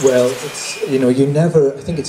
Well, it's, you know, you never, I think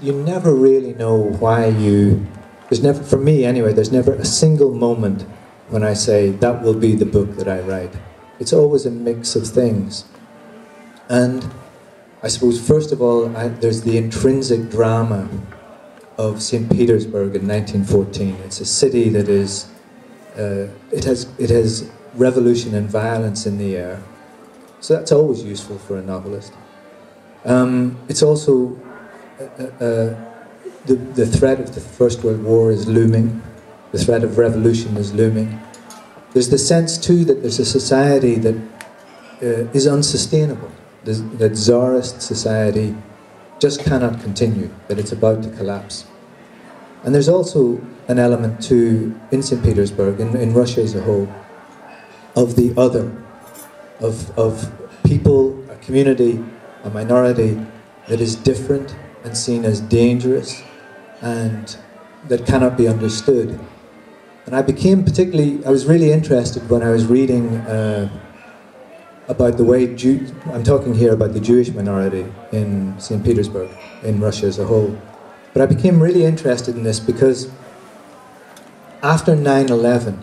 you never really know why there's never, for me anyway, there's never a single moment when I say that will be the book that I write. It's always a mix of things. And I suppose, first of all, there's the intrinsic drama of St. Petersburg in 1914. It's a city that is, it has revolution and violence in the air. So that's always useful for a novelist. It's also the threat of the First World War is looming. The threat of revolution is looming. There's the sense too that there's a society that is unsustainable. That Tsarist society just cannot continue. That it's about to collapse. And there's also an element too in St. Petersburg, in Russia as a whole, of the other, of people, a community, a minority that is different and seen as dangerous and that cannot be understood. And I was really interested when I was reading about the way I'm talking here about the Jewish minority in St. Petersburg, in Russia as a whole. But I became really interested in this because after 9/11,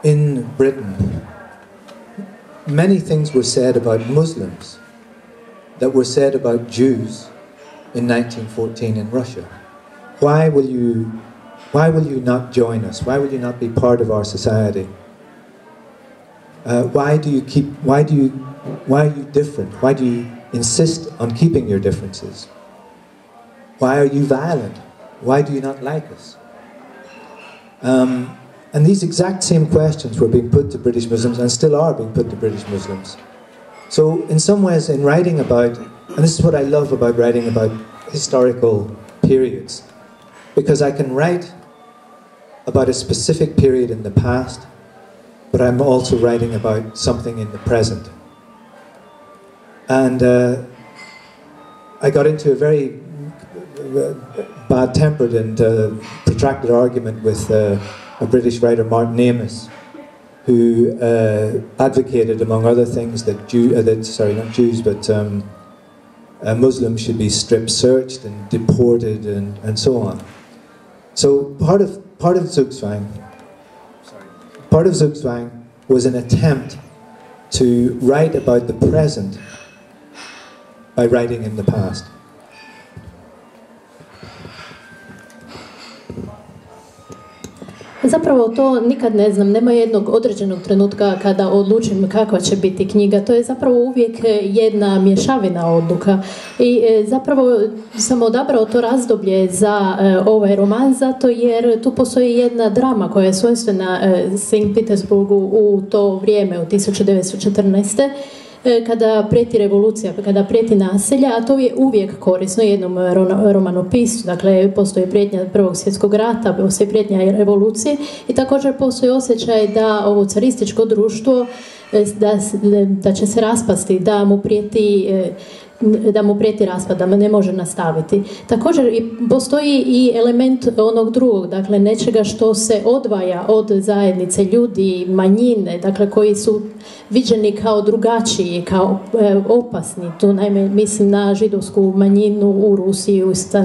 in Britain, many things were said about Muslims that were said about Jews in 1914 in Russia. Why will you not join us? Why will you not be part of our society? Why are you different? Why do you insist on keeping your differences? Why are you violent? Why do you not like us? And these exact same questions were being put to British Muslims and still are being put to British Muslims. So in some ways, in writing about, and this is what I love about writing about historical periods, because I can write about a specific period in the past, but I'm also writing about something in the present. And I got into a very bad-tempered and protracted argument with a British writer, Martin Amis, who advocated, among other things, that Muslims should be strip-searched and deported and so on. So part of Zugzwang was an attempt to write about the present by writing in the past. Zapravo to nikad ne znam, nema jednog određenog trenutka kada odlučim kakva će biti knjiga. To je zapravo uvijek jedna mješavina odluka. I zapravo sam odabrao to razdoblje za ovaj roman zato jer tu postoji jedna drama koja je svojstvena St. Petersburgu u to vrijeme, u 1914. Kada prijeti revolucija, kada prijeti nasilje, a to je uvijek korisno jednom romanopisu. Dakle, postoji prijetnja Prvog svjetskog rata, postoji prijetnja revolucije i također postoji osjećaj da ovo carističko društvo da će se raspasti, da mu prijeti raspad, da ne može nastaviti. Također postoji i element onog drugog, dakle nečega što se odvaja od zajednice ljudi, manjine, dakle koji su viđeni kao drugačiji, kao opasni. Tu naime mislim na židovsku manjinu u Rusiji, u St.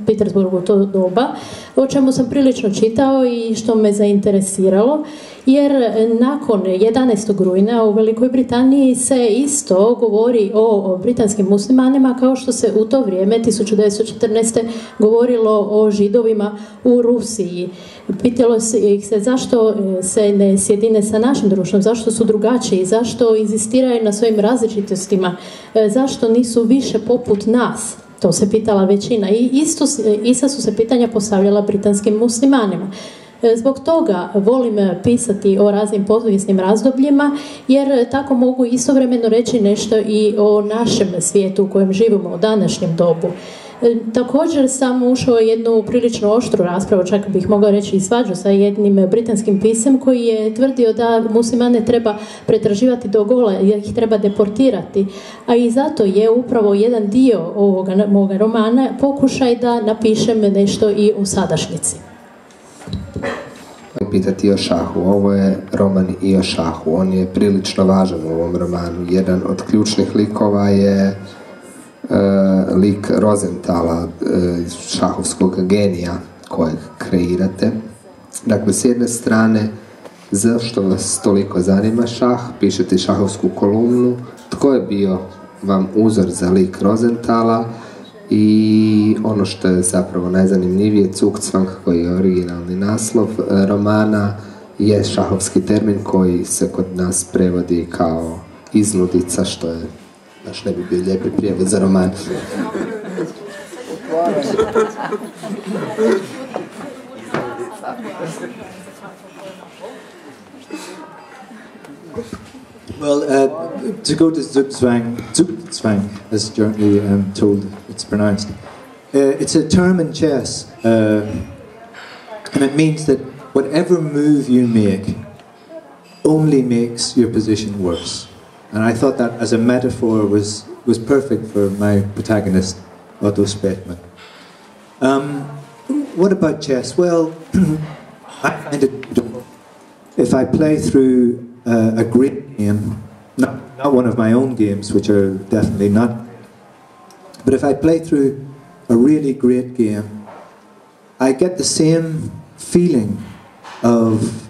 Petersburgu to doba, o čemu sam prilično čitao i što me zainteresiralo. Jer nakon 11. rujna u Velikoj Britaniji se isto govori o britanskim muslimanima kao što se u to vrijeme 1914. govorilo o židovima u Rusiji. Pitalo ih se zašto se ne sjedine sa našim društvom, zašto su drugačiji, zašto inzistiraju na svojim različitostima, zašto nisu više poput nas. To se pitala većina i ista su se pitanja postavljala britanskim muslimanima. Zbog toga volim pisati o raznim povijesnim razdobljima jer tako mogu istovremeno reći nešto i o našem svijetu u kojem živimo u današnjem dobu. Također sam ušao u jednu prilično oštru raspravu, čak bih mogla reći i svađu sa jednim britanskim pisem koji je tvrdio da muslimane treba pretraživati do gola, jer ih treba deportirati. A i zato je upravo jedan dio ovoga moga romana pokušaj da napišem nešto i o sadašnjici. pitati o šahu. Ovo je roman i o šahu. On je prilično važan u ovom romanu. Jedan od ključnih likova je lik Rosenthala, šahovskog genija kojeg kreirate. Dakle, s jedne strane, zašto vas toliko zanima šah? Pišete šahovsku kolumnu. Tko je bio vam uzor za lik Rosenthala? I ono što je zapravo najzanimljivije, Zugzwang, koji je originalni naslov romana, je šahovski termin koji se kod nas prevodi kao iznudica, što je baš ne bi bio lijepi prijevod za roman. Well, to go to Zugzwang, as generally told it's pronounced, it's a term in chess, and it means that whatever move you make only makes your position worse. And I thought that as a metaphor was perfect for my protagonist, Otto Spethmann. What about chess? Well, I find it, if I play through a great game, not one of my own games, which are definitely not, but if I play through a really great game, I get the same feeling of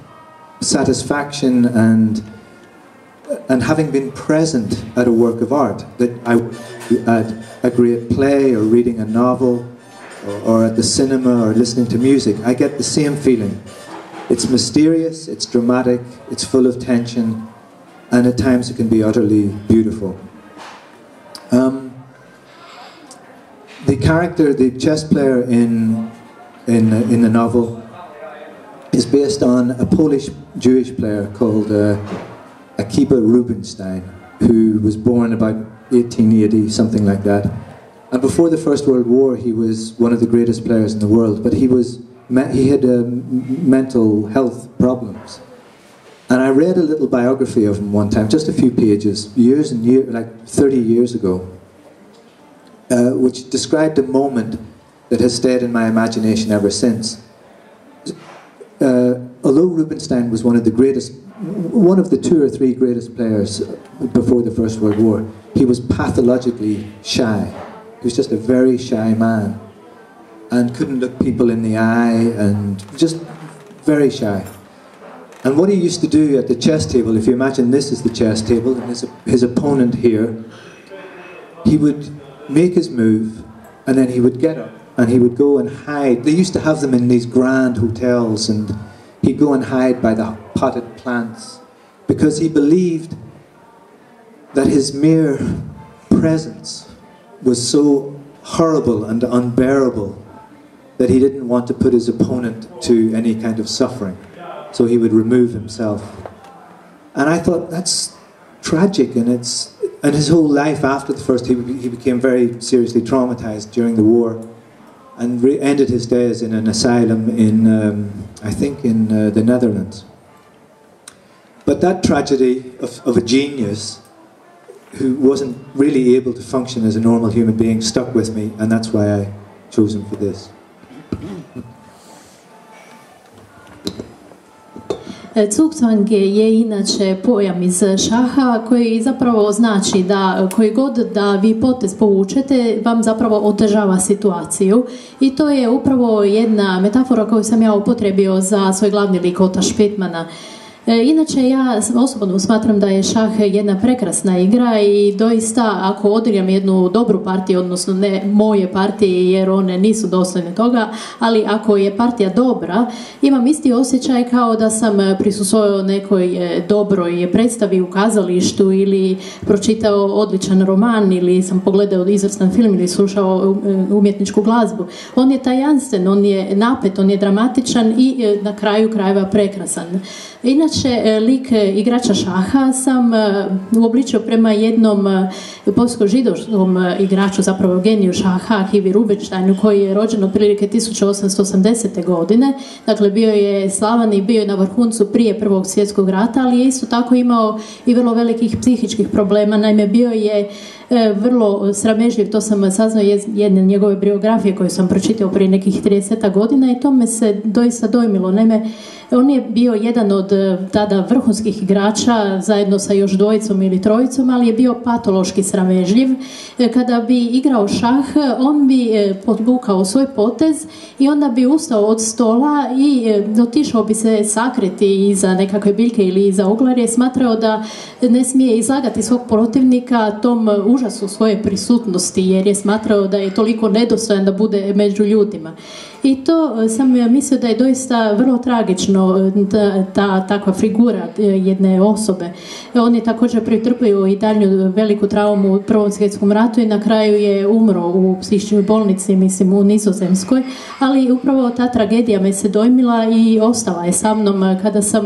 satisfaction and having been present at a work of art that I would do at a great play or reading a novel or at the cinema or listening to music. I get the same feeling. It's mysterious, it's dramatic, it's full of tension, and at times it can be utterly beautiful. The character, the chess player in the novel, is based on a Polish Jewish player called Akiba Rubinstein, who was born about 1880, something like that. And before the First World War, he was one of the greatest players in the world, but he had mental health problems. And I read a little biography of him one time, just a few pages, years and years, like 30 years ago, which described a moment that has stayed in my imagination ever since. Although Rubinstein was one of the 2 or 3 greatest players before the First World War, he was pathologically shy. He was just a very shy man and couldn't look people in the eye and just very shy. And what he used to do at the chess table, if you imagine this is the chess table and his opponent here, he would make his move and then he would get up and he would go and hide. They used to have them in these grand hotels, and he'd go and hide by the potted plants because he believed that his mere presence was so horrible and unbearable that he didn't want to put his opponent to any kind of suffering. So he would remove himself. And I thought, that's tragic, and his whole life after the first, he became very seriously traumatized during the war, and ended his days in an asylum in, I think, in the Netherlands. But that tragedy of a genius who wasn't really able to function as a normal human being stuck with me, and that's why I chose him for this. Zugzwang je inače pojam iz šaha koji zapravo znači da koji god da vi potez povučete vam zapravo otežava situaciju, i to je upravo jedna metafora koju sam ja upotrijebio za svoj glavni lik Otta Spethmanna. Inače, ja osobno smatram da je šah jedna prekrasna igra i doista ako odigram jednu dobru partiju, odnosno ne moje partije jer one nisu dostojne toga, ali ako je partija dobra, imam isti osjećaj kao da sam prisustvovao nekoj dobroj predstavi u kazalištu ili pročitao odličan roman ili sam pogledao izvrstan film ili slušao umjetničku glazbu. On je tajanstven, on je napet, on je dramatičan i na kraju krajeva prekrasan. Inače, lik igrača šaha sam uobličio prema jednom poljsko-židovskom igraču, zapravo geniju šaha, Akivi Rubinsteinu, koji je rođen otprilike 1880. godine. Dakle, bio je slavan i bio je na vrhuncu prije Prvog svjetskog rata, ali je isto tako imao i vrlo velikih psihičkih problema. Naime, bio je vrlo sramežljiv, to sam saznao jedne njegove biografije koju sam pročitao prije nekih 30 godina i to me se doista dojmilo. Naime, On je bio jedan od tada vrhunskih igrača zajedno sa još dvojicom ili trojicom, ali je bio patološki sramežljiv. Kada bi igrao šah, on bi podvukao svoj potez i onda bi ustao od stola i otišao bi se sakriti iza nekakve biljke ili iza ugla, jer je smatrao da ne smije izlagati svog protivnika tom užasu svoje prisutnosti, jer je smatrao da je toliko nedostojan da bude među ljudima. I to sam mislio da je doista vrlo tragično, takva figura jedne osobe. On je također pretrpio i daljnju veliku traumu u Prvom svjetskom ratu i na kraju je umro u psihičkoj bolnici, mislim u Nizozemskoj, ali upravo ta tragedija me se dojmila i ostala je sa mnom kada sam